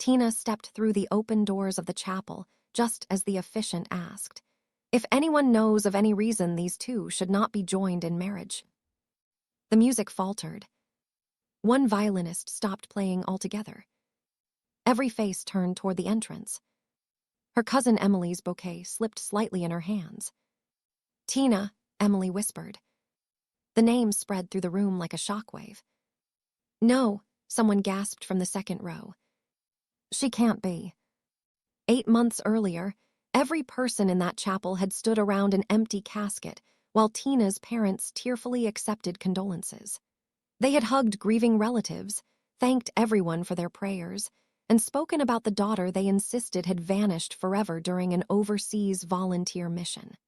Tina stepped through the open doors of the chapel just as the officiant asked if anyone knows of any reason these two should not be joined in marriage. The music faltered. One violinist stopped playing altogether. Every face turned toward the entrance. Her cousin Emily's bouquet slipped slightly in her hands. "Tina," Emily whispered. The name spread through the room like a shockwave. "No," someone gasped from the second row. "She can't be." 8 months earlier, every person in that chapel had stood around an empty casket while Tina's parents tearfully accepted condolences. They had hugged grieving relatives, thanked everyone for their prayers, and spoken about the daughter they insisted had vanished forever during an overseas volunteer mission.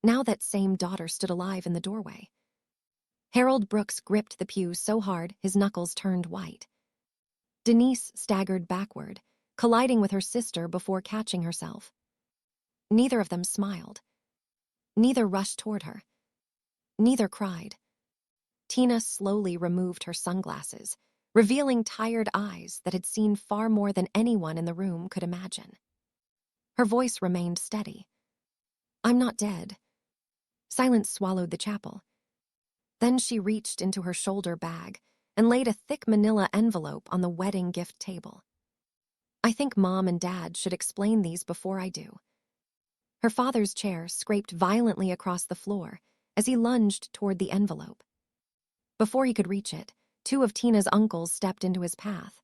Now that same daughter stood alive in the doorway. Harold Brooks gripped the pew so hard his knuckles turned white. Denise staggered backward, colliding with her sister before catching herself. Neither of them smiled. Neither rushed toward her. Neither cried. Tina slowly removed her sunglasses, revealing tired eyes that had seen far more than anyone in the room could imagine. Her voice remained steady. "I'm not dead." Silence swallowed the chapel. Then she reached into her shoulder bag and laid a thick manila envelope on the wedding gift table. "I think Mom and Dad should explain these before I do." Her father's chair scraped violently across the floor as he lunged toward the envelope. Before he could reach it, 2 of Tina's uncles stepped into his path.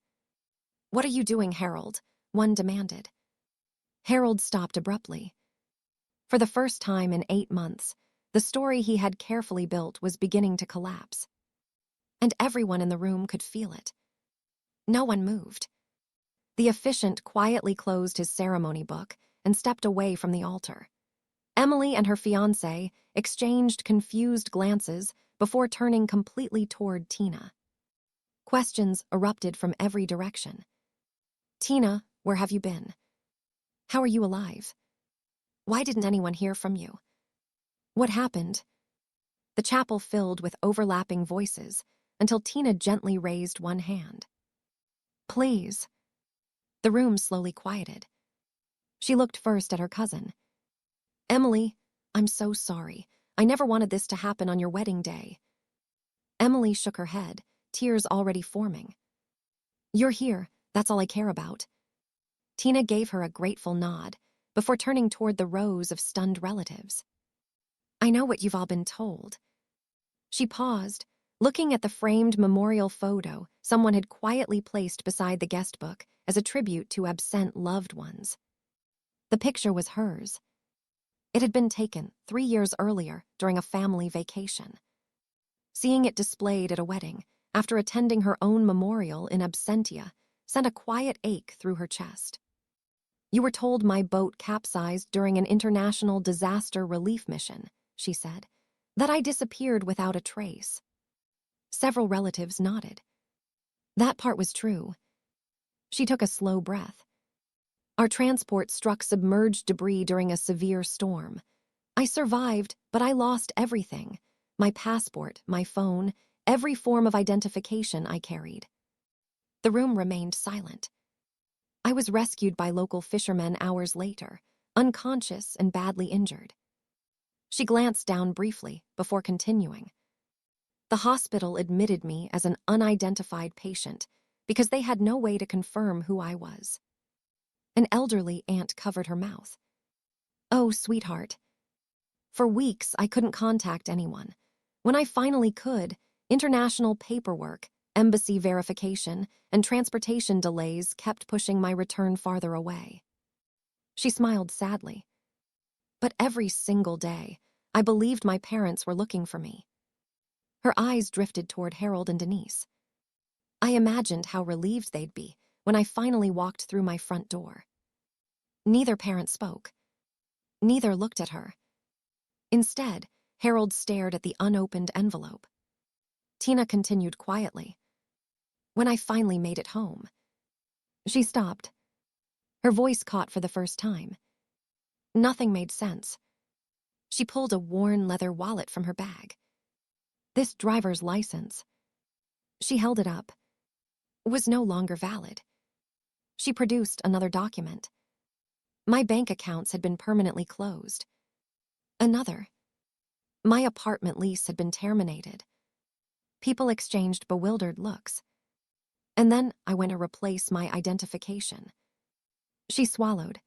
"What are you doing, Harold?" one demanded. Harold stopped abruptly. For the first time in 8 months, the story he had carefully built was beginning to collapse. And everyone in the room could feel it. No one moved. The officiant quietly closed his ceremony book and stepped away from the altar. Emily and her fiancé exchanged confused glances before turning completely toward Tina. Questions erupted from every direction. "Tina, where have you been? How are you alive? Why didn't anyone hear from you? What happened?" The chapel filled with overlapping voices until Tina gently raised one hand. "Please." The room slowly quieted. She looked first at her cousin. "Emily, I'm so sorry. I never wanted this to happen on your wedding day." Emily shook her head, tears already forming. "You're here, that's all I care about." Tina gave her a grateful nod before turning toward the rows of stunned relatives. "I know what you've all been told." She paused, looking at the framed memorial photo someone had quietly placed beside the guest book as a tribute to absent loved ones. The picture was hers. It had been taken 3 years earlier during a family vacation. Seeing it displayed at a wedding, after attending her own memorial in absentia, sent a quiet ache through her chest. "You were told my boat capsized during an international disaster relief mission," she said, "that I disappeared without a trace." Several relatives nodded. That part was true. She took a slow breath. "Our transport struck submerged debris during a severe storm. I survived, but I lost everything. My passport, my phone, every form of identification I carried." The room remained silent. "I was rescued by local fishermen hours later, unconscious and badly injured." She glanced down briefly before continuing. "The hospital admitted me as an unidentified patient because they had no way to confirm who I was." An elderly aunt covered her mouth. "Oh, sweetheart. For weeks, I couldn't contact anyone. When I finally could, international paperwork, embassy verification, and transportation delays kept pushing my return farther away." She smiled sadly. "But every single day, I believed my parents were looking for me." Her eyes drifted toward Harold and Denise. "I imagined how relieved they'd be when I finally walked through my front door." Neither parent spoke. Neither looked at her. Instead, Harold stared at the unopened envelope. Tina continued quietly. "When I finally made it home." She stopped. Her voice caught for the first time. Nothing made sense. She pulled a worn leather wallet from her bag. This driver's license. She held it up. Was no longer valid. She produced another document. My bank accounts had been permanently closed. Another. My apartment lease had been terminated. People exchanged bewildered looks. And then I went to replace my identification. She swallowed.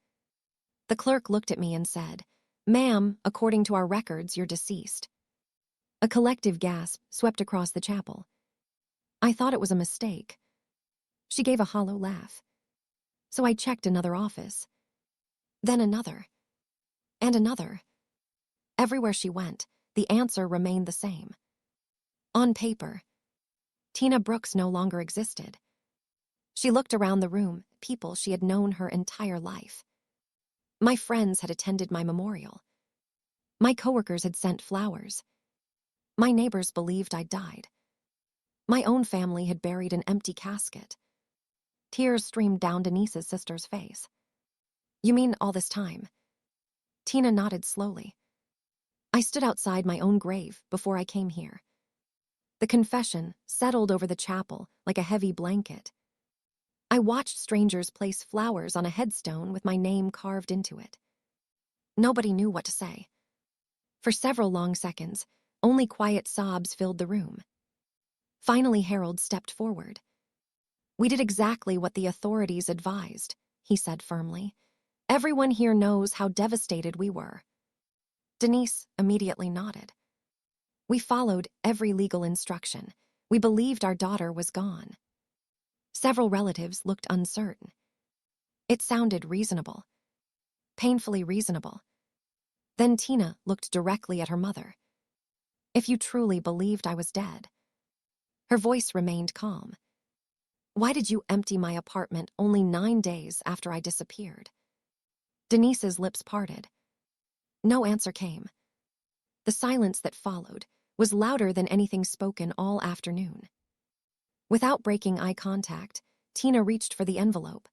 The clerk looked at me and said, "Ma'am, according to our records, you're deceased." A collective gasp swept across the chapel. I thought it was a mistake. She gave a hollow laugh. So I checked another office. Then another. And another. Everywhere she went, the answer remained the same. On paper, Tina Brooks no longer existed. She looked around the room, people she had known her entire life. My friends had attended my memorial. My coworkers had sent flowers. My neighbors believed I'd died. My own family had buried an empty casket. Tears streamed down Denise's sister's face. "You mean all this time?" Tina nodded slowly. "I stood outside my own grave before I came here." The confession settled over the chapel like a heavy blanket. I watched strangers place flowers on a headstone with my name carved into it. Nobody knew what to say. For several long seconds, only quiet sobs filled the room. Finally, Harold stepped forward. "We did exactly what the authorities advised," he said firmly. "Everyone here knows how devastated we were." Denise immediately nodded. "We followed every legal instruction. We believed our daughter was gone." Several relatives looked uncertain. It sounded reasonable. Painfully reasonable. Then Tina looked directly at her mother. "If you truly believed I was dead." Her voice remained calm. "Why did you empty my apartment only 9 days after I disappeared?" Denise's lips parted. No answer came. The silence that followed was louder than anything spoken all afternoon. Without breaking eye contact, Tina reached for the envelope.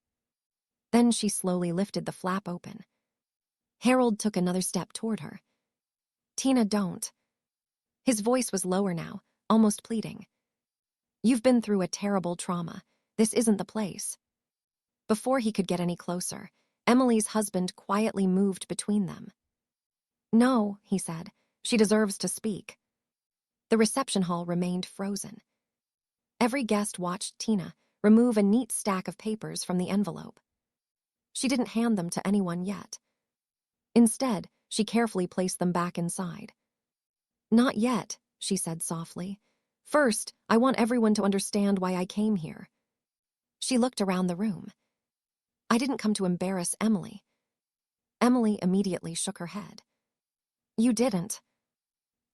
Then she slowly lifted the flap open. Harold took another step toward her. "Tina, don't." His voice was lower now, almost pleading. "You've been through a terrible trauma. This isn't the place." Before he could get any closer, Emily's husband quietly moved between them. "No," he said, "she deserves to speak." The reception hall remained frozen. Every guest watched Tina remove a neat stack of papers from the envelope. She didn't hand them to anyone yet. Instead, she carefully placed them back inside. "Not yet," she said softly. "First, I want everyone to understand why I came here." She looked around the room. "I didn't come to embarrass Emily." Emily immediately shook her head. "You didn't."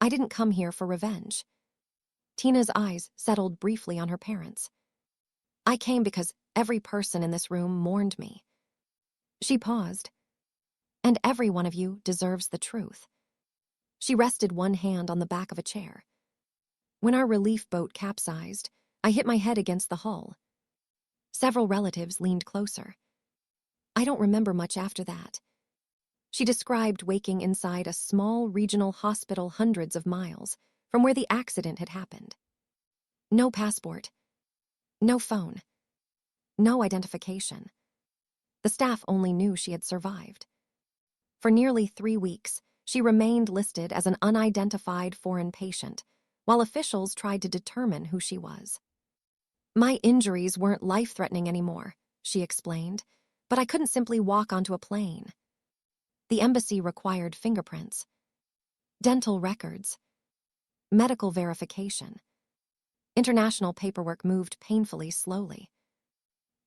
"I didn't come here for revenge." Tina's eyes settled briefly on her parents. "I came because every person in this room mourned me." She paused. "And every one of you deserves the truth." She rested one hand on the back of a chair. "When our relief boat capsized, I hit my head against the hull." Several relatives leaned closer. "I don't remember much after that." She described waking inside a small regional hospital hundreds of miles from where the accident had happened. No passport. No phone. No identification. The staff only knew she had survived. For nearly 3 weeks, she remained listed as an unidentified foreign patient, while officials tried to determine who she was. "My injuries weren't life-threatening anymore," she explained, "but I couldn't simply walk onto a plane." The embassy required fingerprints, dental records, medical verification. International paperwork moved painfully slowly.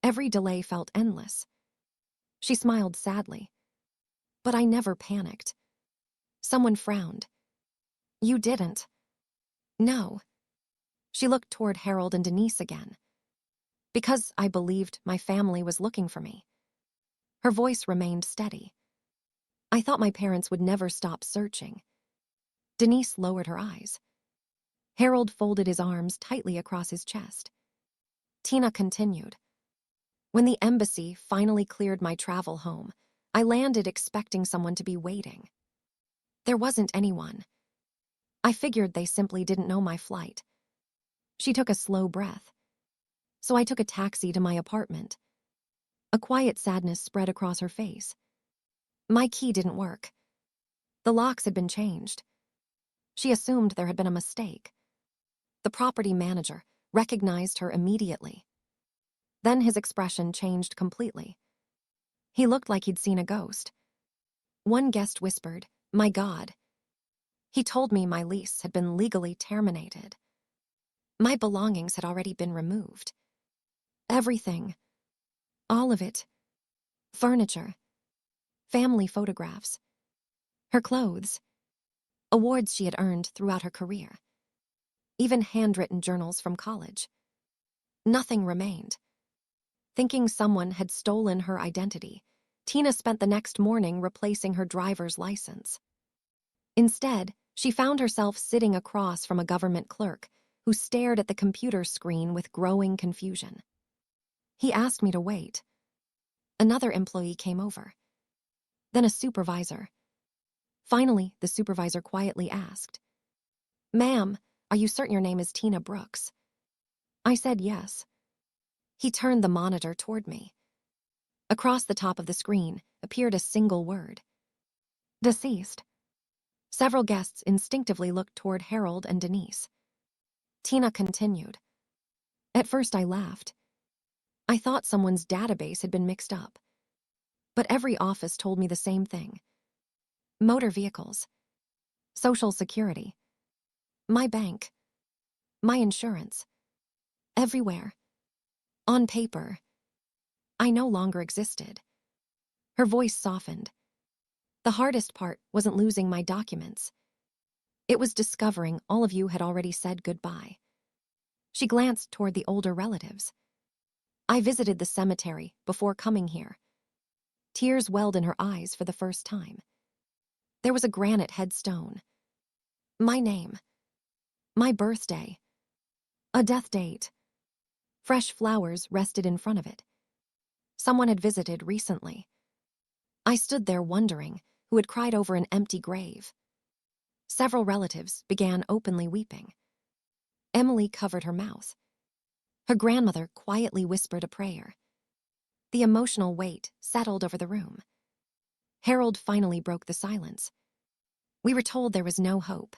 Every delay felt endless. She smiled sadly. "But I never panicked." Someone frowned. "You didn't." "No." She looked toward Harold and Denise again. "Because I believed my family was looking for me." Her voice remained steady. "I thought my parents would never stop searching." Denise lowered her eyes. Harold folded his arms tightly across his chest. Tina continued. "When the embassy finally cleared my travel home, I landed expecting someone to be waiting. There wasn't anyone. I figured they simply didn't know my flight." She took a slow breath. "So I took a taxi to my apartment." A quiet sadness spread across her face. My key didn't work. The locks had been changed. She assumed there had been a mistake. The property manager recognized her immediately. Then his expression changed completely. He looked like he'd seen a ghost. One guest whispered, "My God." He told me my lease had been legally terminated. My belongings had already been removed. Everything. All of it. Furniture. Family photographs. Her clothes. Awards she had earned throughout her career. Even handwritten journals from college. Nothing remained. Thinking someone had stolen her identity, Tina spent the next morning replacing her driver's license. Instead, she found herself sitting across from a government clerk who stared at the computer screen with growing confusion. He asked me to wait. Another employee came over. Then a supervisor. Finally, the supervisor quietly asked, "Ma'am, are you certain your name is Tina Brooks?" I said yes. He turned the monitor toward me. Across the top of the screen appeared a single word. Deceased. Several guests instinctively looked toward Harold and Denise. Tina continued. At first I laughed. I thought someone's database had been mixed up. But every office told me the same thing. Motor vehicles. Social Security. My bank. My insurance. Everywhere. On paper. I no longer existed. Her voice softened. The hardest part wasn't losing my documents. It was discovering all of you had already said goodbye. She glanced toward the older relatives. I visited the cemetery before coming here. Tears welled in her eyes for the first time. There was a granite headstone. My name. My birthday. A death date. Fresh flowers rested in front of it. Someone had visited recently. I stood there wondering who had cried over an empty grave. Several relatives began openly weeping. Emily covered her mouth. Her grandmother quietly whispered a prayer. The emotional weight settled over the room. Harold finally broke the silence. We were told there was no hope.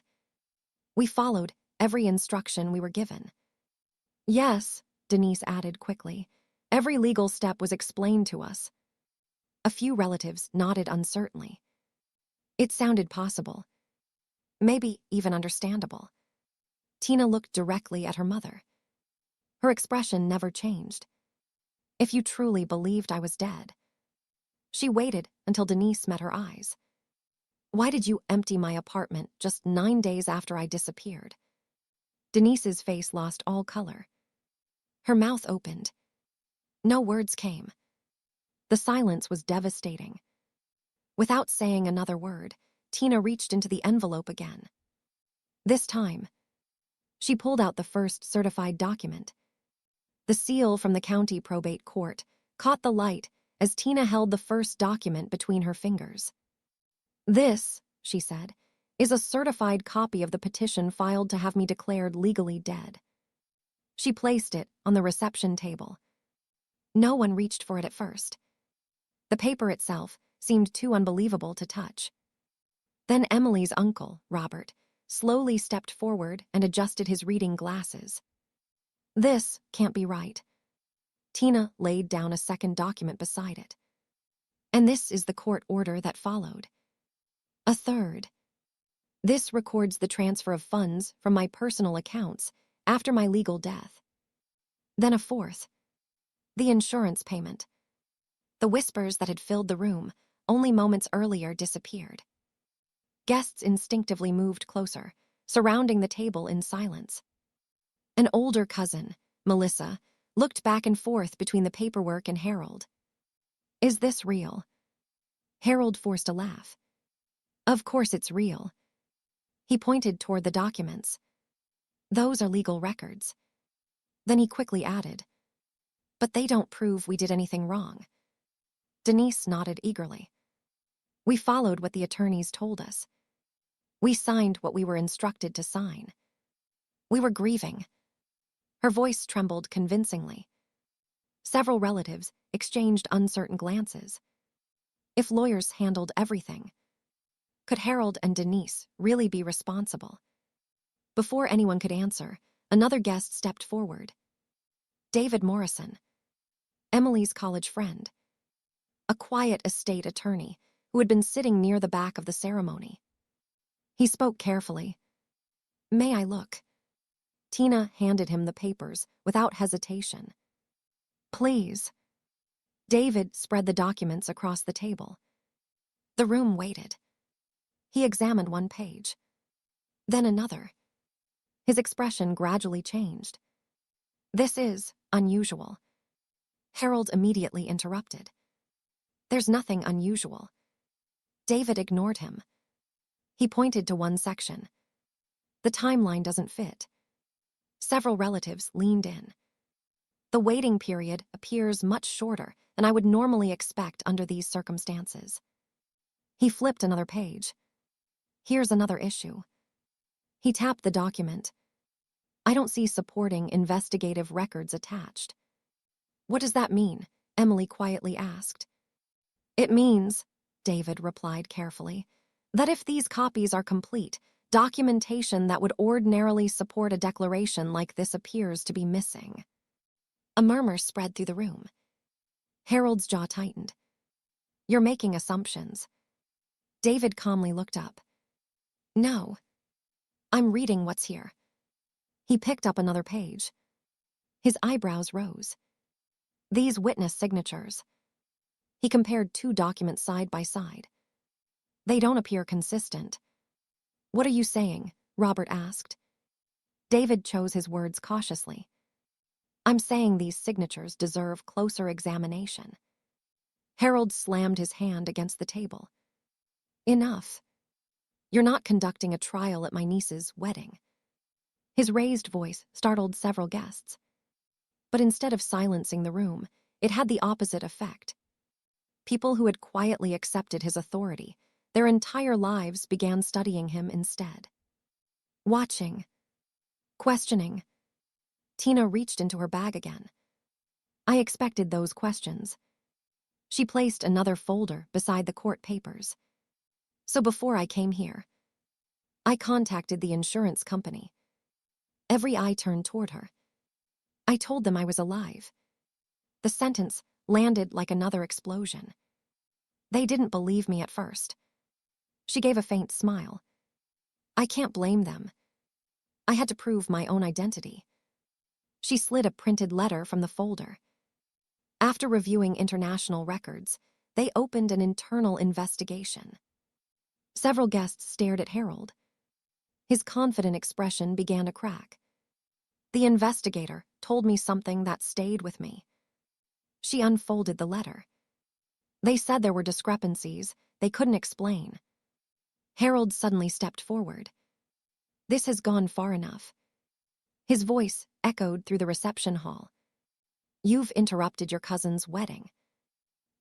We followed every instruction we were given. Yes, Denise added quickly. Every legal step was explained to us. A few relatives nodded uncertainly. It sounded possible. Maybe even understandable. Tina looked directly at her mother. Her expression never changed. If you truly believed I was dead. She waited until Denise met her eyes. Why did you empty my apartment just 9 days after I disappeared? Denise's face lost all color. Her mouth opened. No words came. The silence was devastating. Without saying another word, Tina reached into the envelope again. This time, she pulled out the first certified document. The seal from the county probate court caught the light as Tina held the first document between her fingers. This, she said, is a certified copy of the petition filed to have me declared legally dead. She placed it on the reception table. No one reached for it at first. The paper itself seemed too unbelievable to touch. Then Emily's uncle, Robert, slowly stepped forward and adjusted his reading glasses. This can't be right. Tina laid down a second document beside it. And this is the court order that followed. A third. This records the transfer of funds from my personal accounts after my legal death. Then a fourth. The insurance payment. The whispers that had filled the room only moments earlier disappeared. Guests instinctively moved closer, surrounding the table in silence. An older cousin, Melissa, looked back and forth between the paperwork and Harold. Is this real? Harold forced a laugh. Of course it's real. He pointed toward the documents. Those are legal records. Then he quickly added, but they don't prove we did anything wrong. Denise nodded eagerly. We followed what the attorneys told us. We signed what we were instructed to sign. We were grieving. Her voice trembled convincingly. Several relatives exchanged uncertain glances. If lawyers handled everything, could Harold and Denise really be responsible? Before anyone could answer, another guest stepped forward. David Morrison, Emily's college friend, a quiet estate attorney who had been sitting near the back of the ceremony. He spoke carefully. "May I look?" Tina handed him the papers without hesitation. "Please." David spread the documents across the table. The room waited. He examined one page, then another. His expression gradually changed. "This is unusual." Harold immediately interrupted. "There's nothing unusual." David ignored him. He pointed to one section. "The timeline doesn't fit." Several relatives leaned in. "The waiting period appears much shorter than I would normally expect under these circumstances." He flipped another page. "Here's another issue." He tapped the document. "I don't see supporting investigative records attached." "What does that mean?" Emily quietly asked. "It means," David replied carefully, "that if these copies are complete, documentation that would ordinarily support a declaration like this appears to be missing." A murmur spread through the room. Harold's jaw tightened. "You're making assumptions." David calmly looked up. "No. I'm reading what's here." He picked up another page. His eyebrows rose. "These witness signatures." He compared two documents side by side. "They don't appear consistent." "What are you saying?" Robert asked. David chose his words cautiously. "I'm saying these signatures deserve closer examination." Harold slammed his hand against the table. "Enough. You're not conducting a trial at my niece's wedding." His raised voice startled several guests. But instead of silencing the room, it had the opposite effect. People who had quietly accepted his authority, their entire lives began studying him instead. Watching. Questioning. Tina reached into her bag again. I expected those questions. She placed another folder beside the court papers. "So before I came here, I contacted the insurance company." Every eye turned toward her. "I told them I was alive." The sentence landed like another explosion. "They didn't believe me at first." She gave a faint smile. "I can't blame them. I had to prove my own identity." She slid a printed letter from the folder. After reviewing international records, they opened an internal investigation. Several guests stared at Harold. His confident expression began to crack. "The investigator told me something that stayed with me." She unfolded the letter. "They said there were discrepancies they couldn't explain." Harold suddenly stepped forward. "This has gone far enough." His voice echoed through the reception hall. "You've interrupted your cousin's wedding.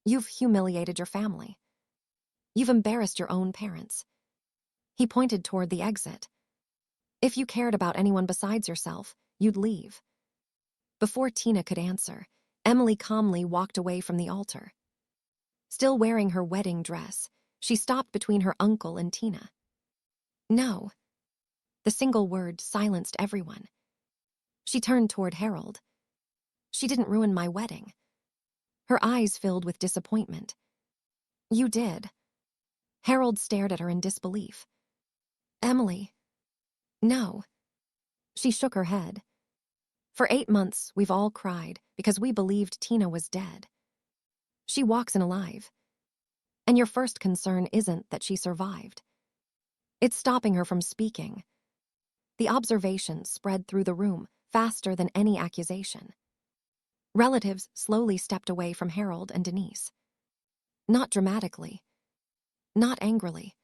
You've humiliated your family. You've embarrassed your own parents." He pointed toward the exit. "If you cared about anyone besides yourself, you'd leave." Before Tina could answer, Emily calmly walked away from the altar. Still wearing her wedding dress, she stopped between her uncle and Tina. "No." The single word silenced everyone. She turned toward Harold. "She didn't ruin my wedding." Her eyes filled with disappointment. "You did." Harold stared at her in disbelief. "Emily." "No." She shook her head. "For 8 months, we've all cried because we believed Tina was dead. She walks in alive. And your first concern isn't that she survived. It's stopping her from speaking." The observation spread through the room faster than any accusation. Relatives slowly stepped away from Harold and Denise. Not dramatically. Not angrily.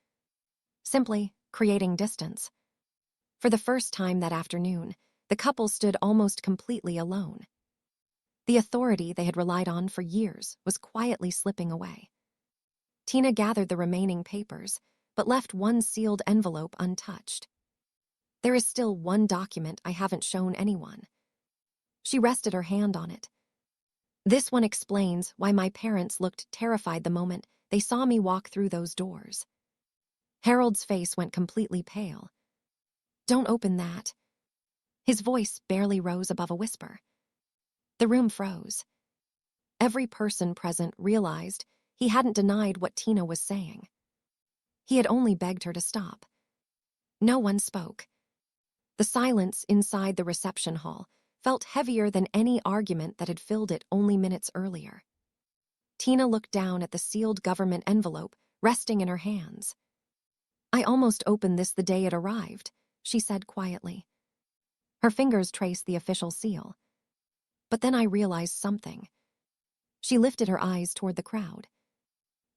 Simply creating distance. For the first time that afternoon, the couple stood almost completely alone. The authority they had relied on for years was quietly slipping away. Tina gathered the remaining papers, but left one sealed envelope untouched. "There is still one document I haven't shown anyone." She rested her hand on it. This one explains why my parents looked terrified the moment they saw me walk through those doors. Harold's face went completely pale. Don't open that. His voice barely rose above a whisper. The room froze. Every person present realized he hadn't denied what Tina was saying. He had only begged her to stop. No one spoke. The silence inside the reception hall felt heavier than any argument that had filled it only minutes earlier. Tina looked down at the sealed government envelope resting in her hands. I almost opened this the day it arrived, she said quietly. Her fingers traced the official seal. But then I realized something. She lifted her eyes toward the crowd.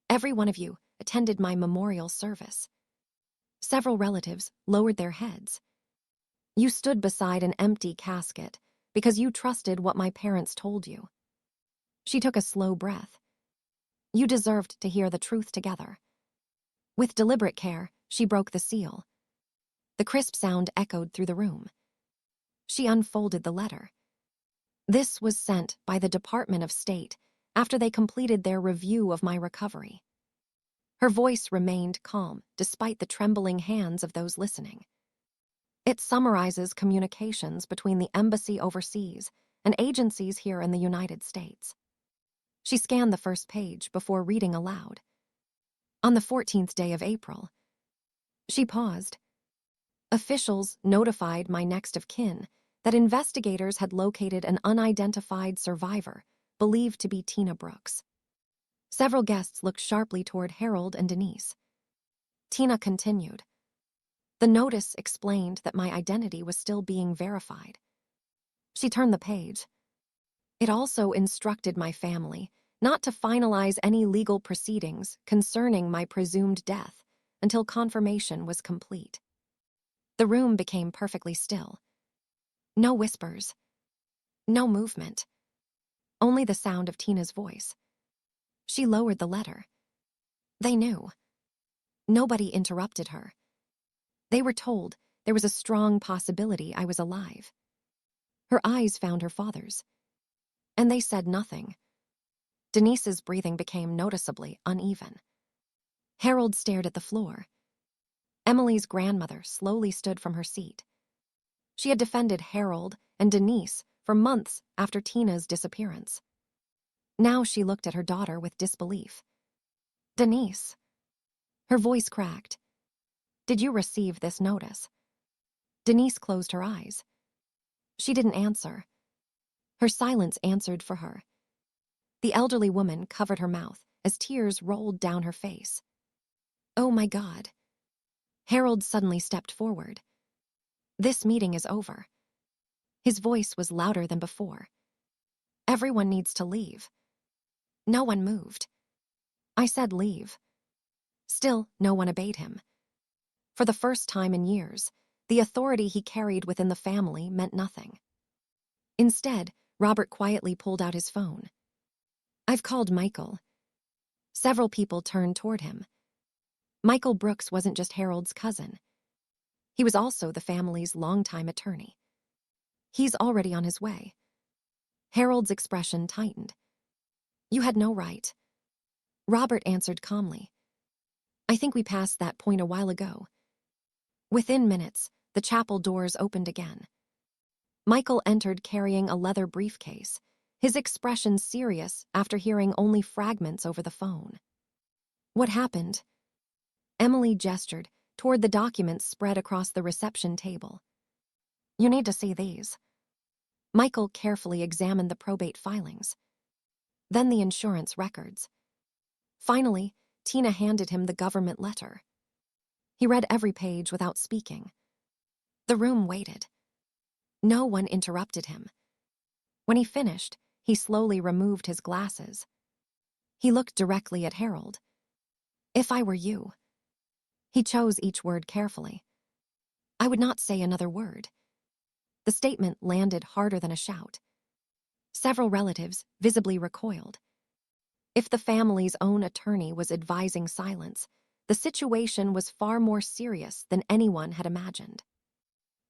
Every one of you attended my memorial service. Several relatives lowered their heads. You stood beside an empty casket because you trusted what my parents told you. She took a slow breath. You deserved to hear the truth together. With deliberate care, she broke the seal. The crisp sound echoed through the room. She unfolded the letter. This was sent by the Department of State after they completed their review of my recovery. Her voice remained calm despite the trembling hands of those listening. It summarizes communications between the embassy overseas and agencies here in the United States. She scanned the first page before reading aloud. On the 14th day of April, she paused. Officials notified my next of kin that investigators had located an unidentified survivor believed to be Tina Brooks. Several guests looked sharply toward Harold and Denise. Tina continued. The notice explained that my identity was still being verified. She turned the page. It also instructed my family not to finalize any legal proceedings concerning my presumed death until confirmation was complete. The room became perfectly still. No whispers. No movement. Only the sound of Tina's voice. She lowered the letter. They knew. Nobody interrupted her. They were told there was a strong possibility I was alive. Her eyes found her father's. And they said nothing. Denise's breathing became noticeably uneven. Harold stared at the floor. Emily's grandmother slowly stood from her seat. She had defended Harold and Denise for months after Tina's disappearance. Now she looked at her daughter with disbelief. Denise. Her voice cracked. Did you receive this notice? Denise closed her eyes. She didn't answer. Her silence answered for her. The elderly woman covered her mouth as tears rolled down her face. Oh my God. Harold suddenly stepped forward. This meeting is over. His voice was louder than before. Everyone needs to leave. No one moved. I said leave. Still, no one obeyed him. For the first time in years, the authority he carried within the family meant nothing. Instead, Robert quietly pulled out his phone. I've called Michael. Several people turned toward him. Michael Brooks wasn't just Harold's cousin. He was also the family's longtime attorney. He's already on his way. Harold's expression tightened. You had no right. Robert answered calmly. I think we passed that point a while ago. Within minutes, the chapel doors opened again. Michael entered carrying a leather briefcase, his expression serious after hearing only fragments over the phone. What happened? Emily gestured toward the documents spread across the reception table. You need to see these. Michael carefully examined the probate filings. Then the insurance records. Finally, Tina handed him the government letter. He read every page without speaking. The room waited. No one interrupted him. When he finished, he slowly removed his glasses. He looked directly at Harold. If I were you. He chose each word carefully. I would not say another word. The statement landed harder than a shout. Several relatives visibly recoiled. If the family's own attorney was advising silence, the situation was far more serious than anyone had imagined.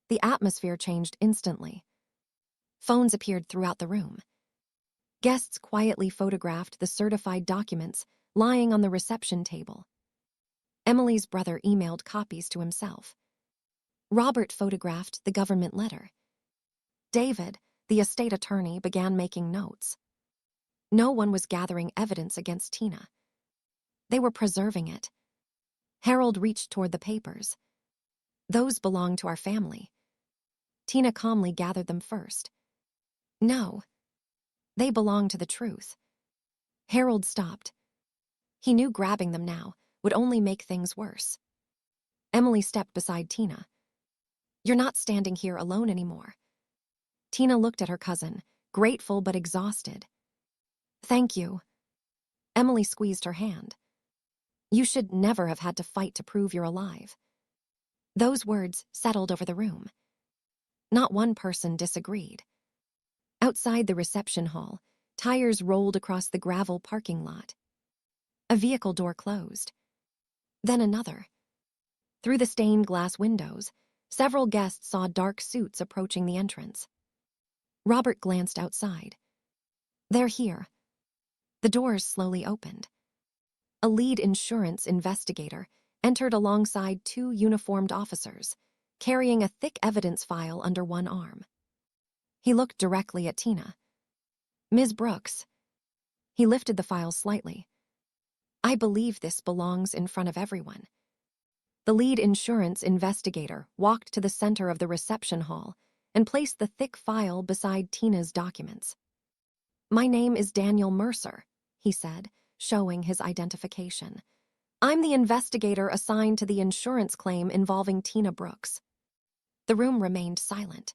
The atmosphere changed instantly. Phones appeared throughout the room. Guests quietly photographed the certified documents lying on the reception table. Emily's brother emailed copies to himself. Robert photographed the government letter. David, the estate attorney, began making notes. No one was gathering evidence against Tina. They were preserving it. Harold reached toward the papers. Those belong to our family. Tina calmly gathered them first. No, they belong to the truth. Harold stopped. He knew grabbing them now would only make things worse. Emily stepped beside Tina. You're not standing here alone anymore. Tina looked at her cousin, grateful but exhausted. Thank you. Emily squeezed her hand. You should never have had to fight to prove you're alive. Those words settled over the room. Not one person disagreed. Outside the reception hall, tires rolled across the gravel parking lot. A vehicle door closed. Then another. Through the stained glass windows, several guests saw dark suits approaching the entrance. Robert glanced outside. They're here. The doors slowly opened. A lead insurance investigator entered alongside two uniformed officers, carrying a thick evidence file under one arm. He looked directly at Tina. Ms. Brooks. He lifted the file slightly. I believe this belongs in front of everyone. The lead insurance investigator walked to the center of the reception hall and placed the thick file beside Tina's documents. My name is Daniel Mercer, he said, showing his identification. I'm the investigator assigned to the insurance claim involving Tina Brooks. The room remained silent.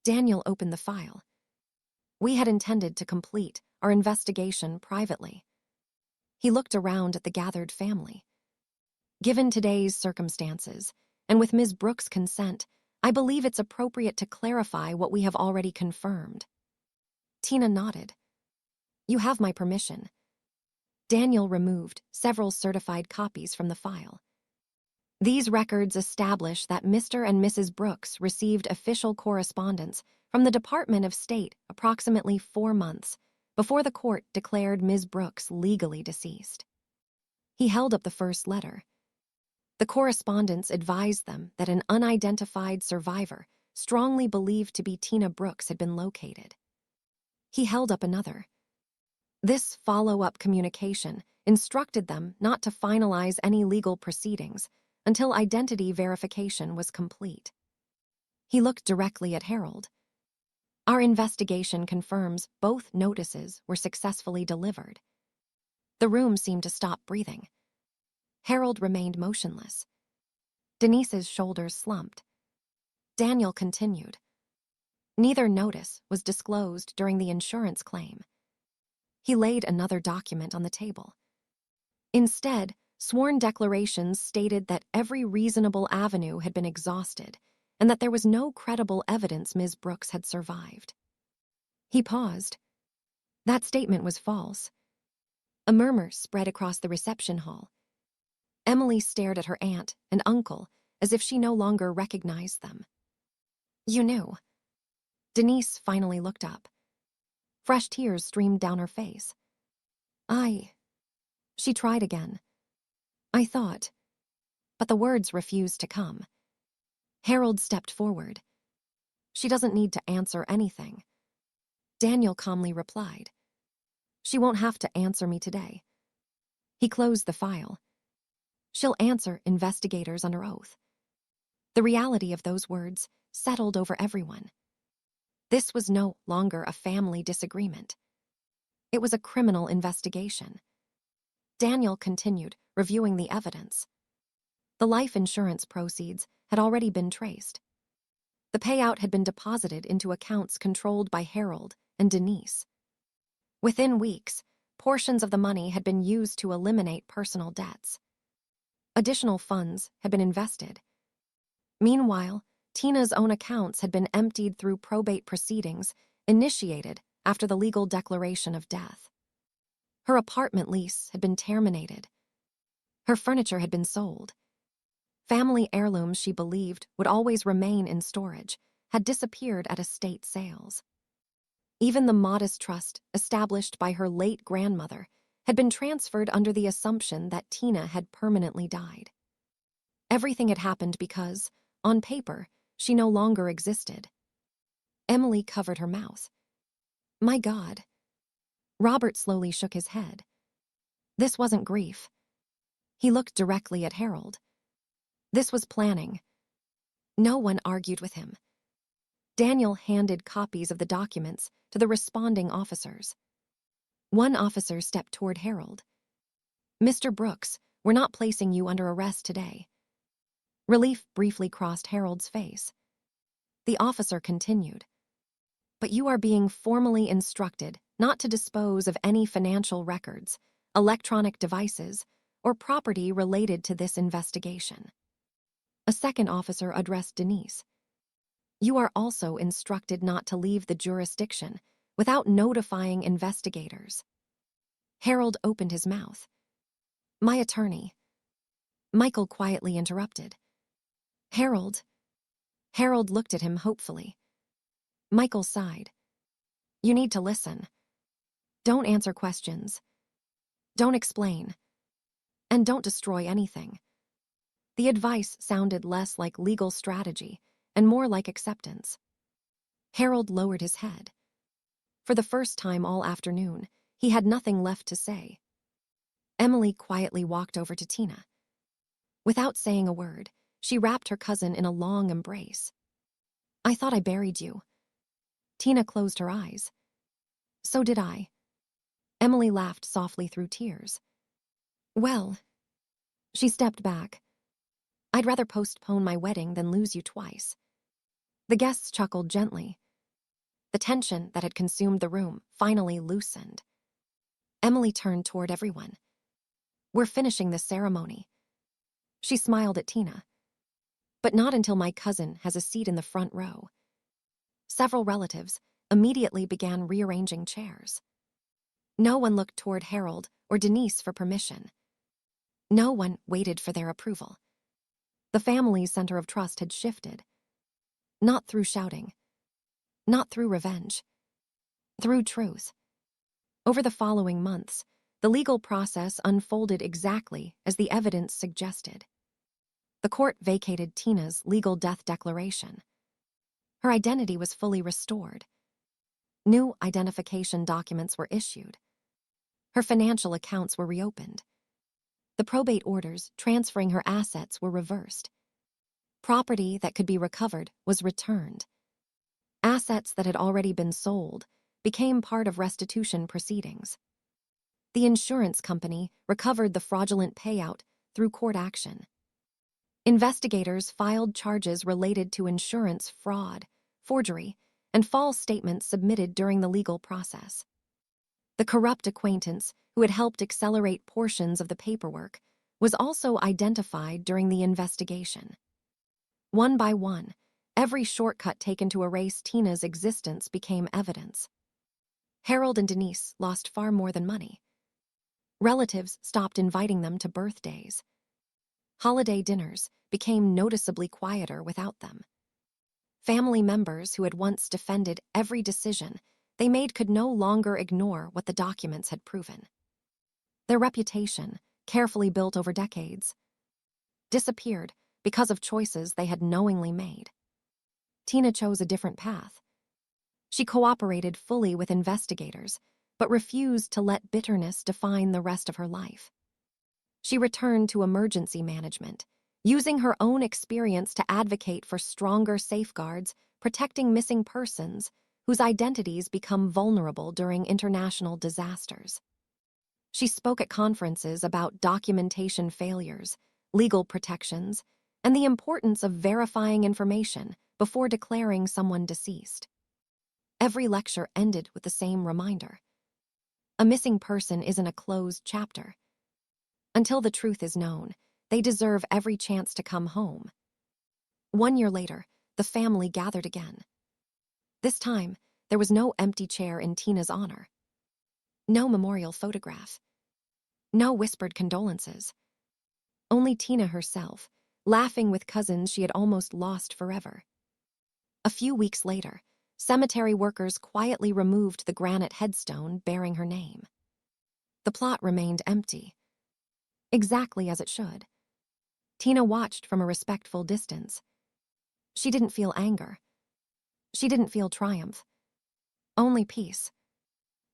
Daniel opened the file. We had intended to complete our investigation privately. He looked around at the gathered family. Given today's circumstances, and with Ms. Brooks' consent, I believe it's appropriate to clarify what we have already confirmed. Tina nodded. You have my permission. Daniel removed several certified copies from the file. These records establish that Mr. and Mrs. Brooks received official correspondence from the Department of State approximately 4 months before the court declared Ms. Brooks legally deceased. He held up the first letter. The correspondence advised them that an unidentified survivor, strongly believed to be Tina Brooks, had been located. He held up another. This follow-up communication instructed them not to finalize any legal proceedings until identity verification was complete. He looked directly at Harold. Our investigation confirms both notices were successfully delivered. The room seemed to stop breathing. Harold remained motionless. Denise's shoulders slumped. Daniel continued. Neither notice was disclosed during the insurance claim. He laid another document on the table. Instead, sworn declarations stated that every reasonable avenue had been exhausted and that there was no credible evidence Ms. Brooks had survived. He paused. That statement was false. A murmur spread across the reception hall. Emily stared at her aunt and uncle as if she no longer recognized them. You knew. Denise finally looked up. Fresh tears streamed down her face. She tried again. I thought. But the words refused to come. Harold stepped forward. She doesn't need to answer anything. Daniel calmly replied. She won't have to answer me today. He closed the file. She'll answer investigators under oath. The reality of those words settled over everyone. This was no longer a family disagreement. It was a criminal investigation. Daniel continued, reviewing the evidence. The life insurance proceeds had already been traced. The payout had been deposited into accounts controlled by Harold and Denise. Within weeks, portions of the money had been used to eliminate personal debts. Additional funds had been invested. Meanwhile, Tina's own accounts had been emptied through probate proceedings initiated after the legal declaration of death. Her apartment lease had been terminated. Her furniture had been sold. Family heirlooms she believed would always remain in storage had disappeared at estate sales. Even the modest trust established by her late grandmother had been transferred under the assumption that Tina had permanently died. Everything had happened because, on paper, she no longer existed. Emily covered her mouth. My God. Robert slowly shook his head. This wasn't grief. He looked directly at Harold. This was planning. No one argued with him. Daniel handed copies of the documents to the responding officers. One officer stepped toward Harold. Mr. Brooks, we're not placing you under arrest today. Relief briefly crossed Harold's face. The officer continued. But you are being formally instructed not to dispose of any financial records, electronic devices, or property related to this investigation. A second officer addressed Denise. You are also instructed not to leave the jurisdiction without notifying investigators. Harold opened his mouth. My attorney. Michael quietly interrupted. Harold. Harold looked at him hopefully. Michael sighed. You need to listen. Don't answer questions. Don't explain. And don't destroy anything. The advice sounded less like legal strategy and more like acceptance. Harold lowered his head. For the first time all afternoon, he had nothing left to say. Emily quietly walked over to Tina. Without saying a word, she wrapped her cousin in a long embrace. I thought I buried you. Tina closed her eyes. So did I. Emily laughed softly through tears. Well, she stepped back. I'd rather postpone my wedding than lose you twice. The guests chuckled gently. The tension that had consumed the room finally loosened. Emily turned toward everyone. We're finishing the ceremony. She smiled at Tina. But not until my cousin has a seat in the front row. Several relatives immediately began rearranging chairs. No one looked toward Harold or Denise for permission. No one waited for their approval. The family's center of trust had shifted. Not through shouting. Not through revenge. Through truth. Over the following months, the legal process unfolded exactly as the evidence suggested. The court vacated Tina's legal death declaration. Her identity was fully restored. New identification documents were issued. Her financial accounts were reopened. The probate orders transferring her assets were reversed. Property that could be recovered was returned. Assets that had already been sold became part of restitution proceedings. The insurance company recovered the fraudulent payout through court action. Investigators filed charges related to insurance fraud, forgery, and false statements submitted during the legal process. The corrupt acquaintance who had helped accelerate portions of the paperwork was also identified during the investigation. One by one, every shortcut taken to erase Tina's existence became evidence. Harold and Denise lost far more than money. Relatives stopped inviting them to birthdays. Holiday dinners became noticeably quieter without them. Family members who had once defended every decision they made could no longer ignore what the documents had proven. Their reputation, carefully built over decades, disappeared because of choices they had knowingly made. Tina chose a different path. She cooperated fully with investigators, but refused to let bitterness define the rest of her life. She returned to emergency management, using her own experience to advocate for stronger safeguards protecting missing persons whose identities become vulnerable during international disasters. She spoke at conferences about documentation failures, legal protections, and the importance of verifying information before declaring someone deceased. Every lecture ended with the same reminder. A missing person isn't a closed chapter. Until the truth is known, they deserve every chance to come home. 1 year later, the family gathered again. This time, there was no empty chair in Tina's honor. No memorial photograph. No whispered condolences. Only Tina herself, laughing with cousins she had almost lost forever. A few weeks later, Cemetery workers quietly removed the granite headstone bearing her name. The plot remained empty, exactly as it should. Tina watched from a respectful distance. She didn't feel anger. She didn't feel triumph. Only peace.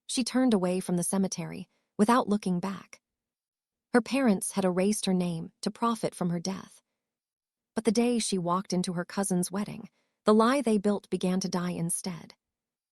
She turned away from the cemetery without looking back. Her parents had erased her name to profit from her death. But the day she walked into her cousin's wedding, the lie they built began to die instead.